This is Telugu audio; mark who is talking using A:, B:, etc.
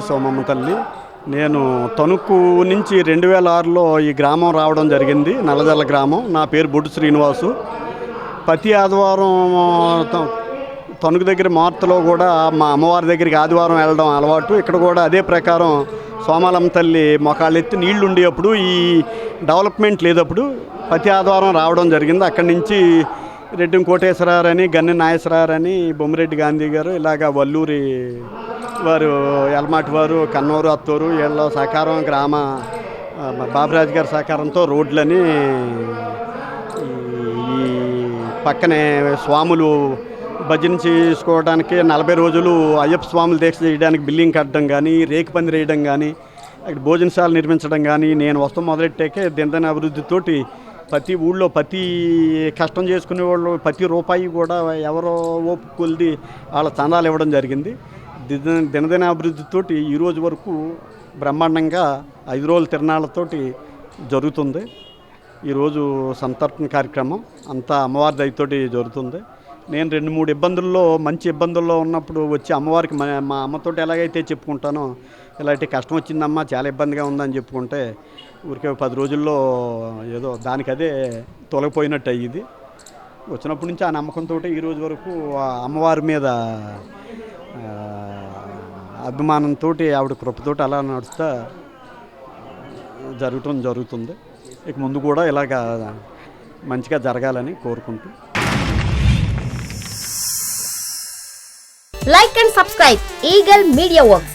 A: సోమమ్మ తల్లి. నేను తణుకు నుంచి 2006లో ఈ గ్రామం రావడం జరిగింది, నల్లజల్ల గ్రామం. నా పేరు బొడ్డు శ్రీనివాసు. ప్రతి ఆదివారం తణుకు దగ్గర మార్తలో కూడా మా అమ్మవారి దగ్గరికి ఆదివారం వెళ్ళడం అలవాటు. ఇక్కడ కూడా అదే ప్రకారం సోమాలమ్మ తల్లి మొకాళ్ళెత్తి నీళ్లు ఉండేటప్పుడు, ఈ డెవలప్మెంట్ లేదప్పుడు ప్రతి ఆదివారం రావడం జరిగింది. అక్కడి నుంచి రెడ్డి కోటేశ్వరారని, గన్నె నాగేశ్వరారని, బొమ్మిరెడ్డి గాంధీ గారు, ఇలాగ వల్లూరి వారు, ఎల్మాటి వారు, కన్నూరు అత్తూరు వీళ్ళ సహకారం, గ్రామ బాబురాజు గారి సహకారంతో రోడ్లని, ఈ పక్కనే స్వాములు భజన చేసుకోవడానికి 40 రోజులు అయ్యప్ప స్వాములు దీక్ష చేయడానికి బిల్డింగ్ కట్టడం కానీ, రేకు పందిరి వేయడం కానీ, అక్కడ భోజనశాల నిర్మించడం కానీ, నేను వస్తాం మొదలెట్టాకే దినదిన అభివృద్ధితోటి ప్రతి ఊళ్ళో ప్రతి కష్టం చేసుకునే వాళ్ళు ప్రతి రూపాయి కూడా ఎవరో ఓపు కొలిది వాళ్ళ చందాలు ఇవ్వడం జరిగింది. దినదిన అభివృద్ధితోటి ఈరోజు వరకు బ్రహ్మాండంగా 5 రోజుల తిరణాలతోటి జరుగుతుంది. ఈరోజు సంతర్పణ కార్యక్రమం అంతా అమ్మవారి దయతోటి జరుగుతుంది. నేను 2-3 ఇబ్బందుల్లో, మంచి ఇబ్బందుల్లో ఉన్నప్పుడు వచ్చి అమ్మవారికి మా అమ్మతోటి ఎలాగైతే చెప్పుకుంటానో, ఇలాంటి కష్టం వచ్చిందమ్మా, చాలా ఇబ్బందిగా ఉందని చెప్పుకుంటే ఊరికే 10 రోజుల్లో ఏదో దానికదే తొలగిపోయినట్టు అయ్యింది. వచ్చినప్పటి నుంచి ఆ నమ్మకంతో ఈరోజు వరకు అమ్మవారి మీద అభిమానంతో, ఆవిడ కృపతోటి అలా నడుస్తా జరుగుతుంది. ఇక ముందు కూడా ఇలాగ మంచిగా జరగాలని కోరుకుంటూ.
B: Like and subscribe Eagle Media Works.